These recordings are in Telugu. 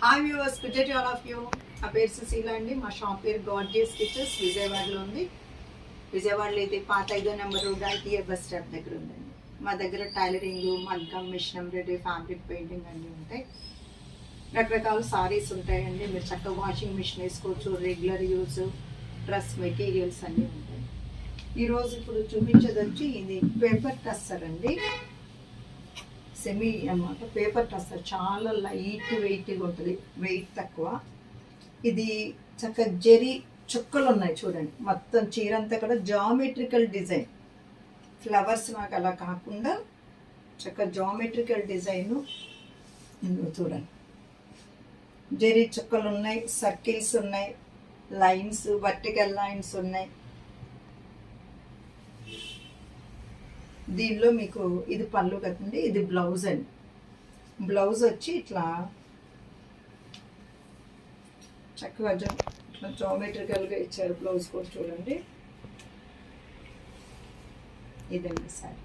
Hi viewers, good day to all of you. నా పేరు సుశీల అండి. మా షాప్ పేరు గార్జియస్ స్టిచెస్ విజయవాడలో ఉంది. విజయవాడలో అయితే పాత 5వ number road ITI bus stop దగ్గర ఉందండి. మా దగ్గర టైలరింగ్, మగ్గం, మిషన్ ఎంబ్రాయిడరీ, ఫ్యాబ్రిక్ పెయింటింగ్ అన్నీ ఉంటాయి. రకరకాల సారీస్ ఉంటాయండి. మీరు చక్కగా వాషింగ్ మిషన్ వేసుకోవచ్చు. రెగ్యులర్ యూజ్ డ్రెస్ మెటీరియల్స్ అన్నీ ఉంటాయి. ఈరోజు ఇప్పుడు చూపించేది వచ్చి ఇది పేపర్ టస్సర్ అండి. సెమీ అన్నమాట. పేపర్ టస్సర్ చాలా లైట్ వెయిట్గా ఉంటుంది, వెయిట్ తక్కువ. ఇది చక్కగా జెరీ చుక్కలు ఉన్నాయి చూడండి. మొత్తం చీర అంతా కూడా జామెట్రికల్ డిజైన్, ఫ్లవర్స్ నాకు అలా కాకుండా చక్కగా జామెట్రికల్ డిజైను చూడండి. జెరీ చుక్కలు ఉన్నాయి, సర్కిల్స్ ఉన్నాయి, లైన్స్, వర్టికల్ లైన్స్ ఉన్నాయి. దీనిలో మీకు ఇది పళ్ళు కదండి, ఇది బ్లౌజ్ అండి. బ్లౌజ్ వచ్చి ఇట్లా చక్కగా ఇట్లా జామెట్రికల్గా ఇచ్చారు. బ్లౌజ్ కూడా చూడండి. ఇదండి సారీ.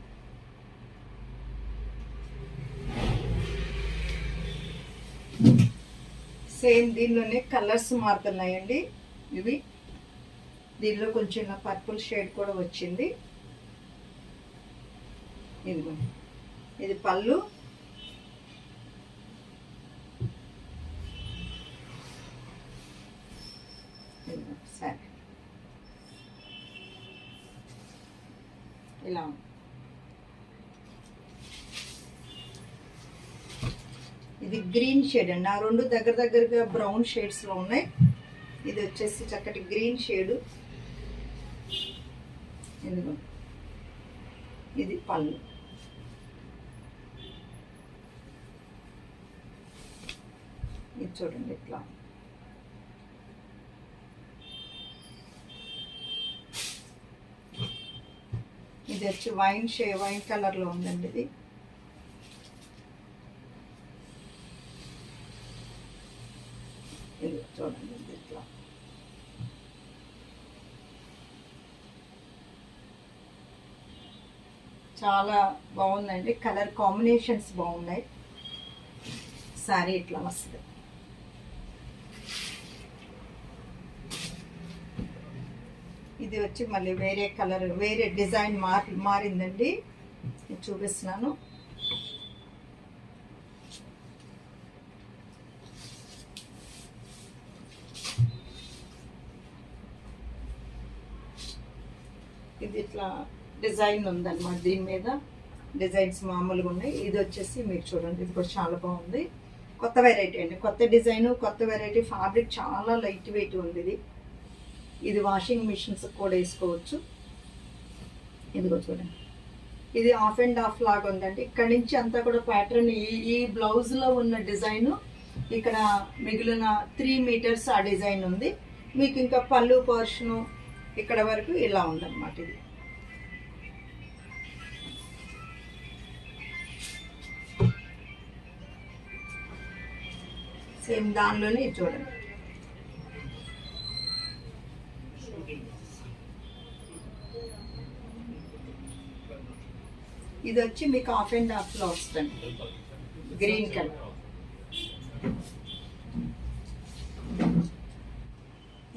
సేమ్ దీనిలోనే కలర్స్ మారుతున్నాయండి. ఇవి దీనిలో కొంచెం ఇలా పర్పుల్ షేడ్ కూడా వచ్చింది. ఇదిగోండి, ఇది పళ్ళు. సరే, ఇలా ఇది గ్రీన్ షేడ్ అండి. ఆ రెండు దగ్గర దగ్గరగా బ్రౌన్ షేడ్స్లో ఉన్నాయి. ఇది వచ్చేసి చక్కటి గ్రీన్ షేడు. ఇదిగోండి, ఇది పళ్ళు. ఇది చూడండి ఇట్లా. ఇది వచ్చి వైన్ కలర్లో ఉందండి. ఇది చూడండి ఇట్లా. చాలా బాగుందండి. కలర్ కాంబినేషన్స్ బాగున్నాయి. సారీ ఇట్లా వస్తుంది. ఇది వచ్చి మళ్ళీ వేరే కలర్, వేరే డిజైన్ మారిందండి. చూపిస్తున్నాను. ఇది ఇట్లా డిజైన్ ఉందన్నమాట. దీని మీద డిజైన్స్ మామూలుగా ఉన్నాయి. ఇది వచ్చేసి మీరు చూడండి, ఇది కూడా చాలా బాగుంది. కొత్త వెరైటీ అండి, కొత్త డిజైన్, కొత్త వెరైటీ. ఫ్యాబ్రిక్ చాలా లైట్ వెయిట్ ఉంది. ఇది వాషింగ్ మిషన్స్ కూడా వేసుకోవచ్చు. ఇదిగో చూడండి, ఇది ఆఫ్ అండ్ ఆఫ్ లాగా ఉందండి. ఇక్కడ నుంచి అంతా కూడా ప్యాటర్న్, ఈ బ్లౌజ్లో ఉన్న డిజైను ఇక్కడ మిగిలిన 3 మీటర్స్ ఆ డిజైన్ ఉంది. మీకు ఇంకా పళ్ళు పోర్షను ఇక్కడ వరకు ఇలా ఉందన్నమాట. ఇది సేమ్ దానిలోనే చూడండి. ఇది వచ్చి మీకు ఆఫ్ అండ్ ఆఫ్లో వస్తుంది, గ్రీన్ కలర్.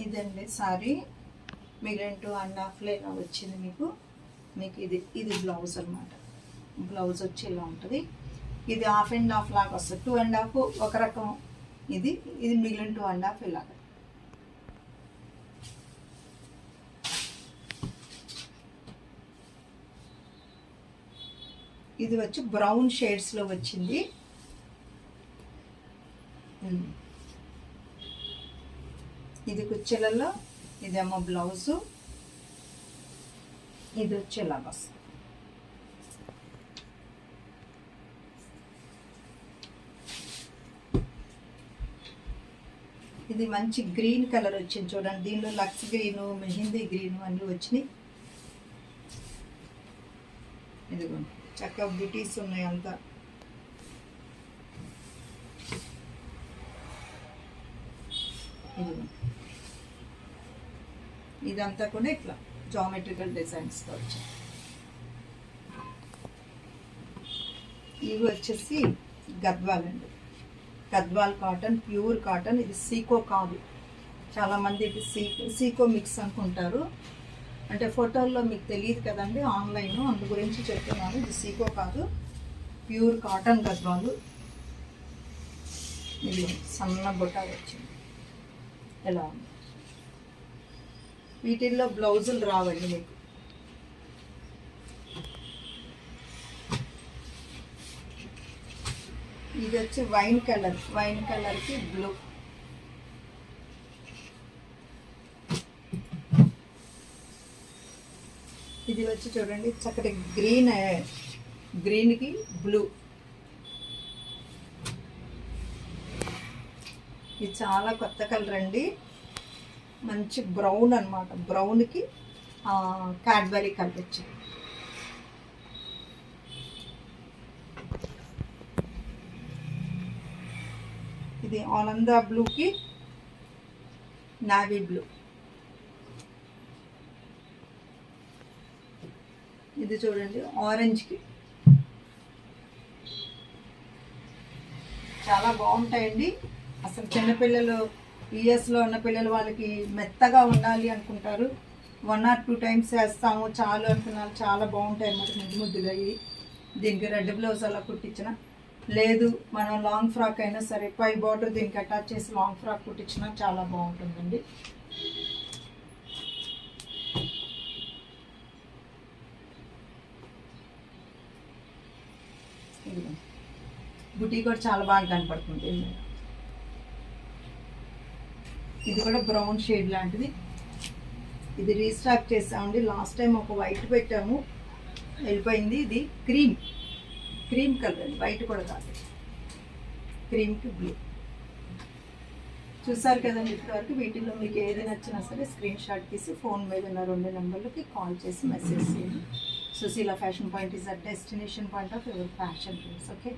ఇదండి సారీ. మిగిలిన 2.5లో ఇలా వచ్చింది మీకు. ఇది బ్లౌజ్ అనమాట. బ్లౌజ్ వచ్చి ఇలా ఉంటుంది. ఇది ఆఫ్ అండ్ ఆఫ్ లాగా వస్తుంది. 2.5 ఒక రకం, ఇది మిగిలిన 2.5 ఇలాగ. ఇది వచ్చి బ్రౌన్ షేడ్స్లో వచ్చింది. ఇది కుచ్చెలలో, ఇదేమో బ్లౌజు. ఇది వచ్చి ఇలా వస్తుంది. ఇది మంచి గ్రీన్ కలర్ వచ్చింది చూడండి. దీనిలో లక్స్ గ్రీను, మెహందీ గ్రీను అన్నీ వచ్చినాయి. ఇదిగోండి, చక్కగా బుటీస్ ఉన్నాయి అంతా. ఇదంతా కూడా ఇట్లా జామెట్రికల్ డిజైన్స్తో వచ్చాయి. ఇవి వచ్చేసి గద్వాలండి. Gadwal cotton, pure cotton. ఇది సీకో కాదు, చాలామంది ఇది సీకో మిక్స్ అనుకుంటారు. అంటే ఫోటోల్లో మీకు తెలియదు కదండి, ఆన్లైన్, అందు గురించి చెప్తున్నాను. ఇది సీకో కాదు, ప్యూర్ కాటన్ గద్వాలు. ఇది సన్న బుట్ట వచ్చింది. ఎలా ఉంది? వీటిల్లో బ్లౌజులు రావండి మీకు. ఇది వచ్చి వైన్ కలర్కి బ్లూ. ఇది వచ్చి చూడండి చక్కటి గ్రీన్కి బ్లూ. ఇది చాలా కొత్త కలర్ అండి, మంచి బ్రౌన్ అనమాట. బ్రౌన్కి క్యాడ్బరీ కలర్ వచ్చింది. ఇది ఆనంద బ్లూకి నావీ బ్లూ. ఇది చూడండి ఆరెంజ్కి. చాలా బాగుంటాయండి. అసలు చిన్నపిల్లలు, ఇయర్స్లో ఉన్న పిల్లలు, వాళ్ళకి మెత్తగా ఉండాలి అనుకుంటారు. 1 or 2 times వేస్తాము చాలు అనుకున్నారు. చాలా బాగుంటాయి అన్నమాట, ముద్దు ముద్దుగా. దీనికి రెడ్ బ్లౌజ్ అలా కుట్టించిన, లేదు మనం లాంగ్ ఫ్రాక్ అయినా సరే పై బార్డర్ దీనికి అటాచ్ చేసి లాంగ్ ఫ్రాక్ కుట్టించినా చాలా బాగుంటుందండి. బుటీ కూడా చాలా బాగా కనపడుతుంది. ఇది కూడా బ్రౌన్ షేడ్ లాంటిది. ఇది రీస్టాక్ చేసామండి. లాస్ట్ టైం ఒక వైట్ పెట్టాము, వెళ్ళిపోయింది. ఇది క్రీమ్ కలర్ అండి, వైట్ కూడా కాదు, క్రీమ్కి బ్లూ. చూసారు కదండి ఇప్పటివరకు. వీటిలో మీకు ఏది నచ్చినా సరే స్క్రీన్ షాట్ తీసి ఫోన్ మీద ఉన్న 2 నెంబర్లకి కాల్ చేసి మెసేజ్ చేయండి. Susheela fashion point is a destination point of your fashion dreams. Okay.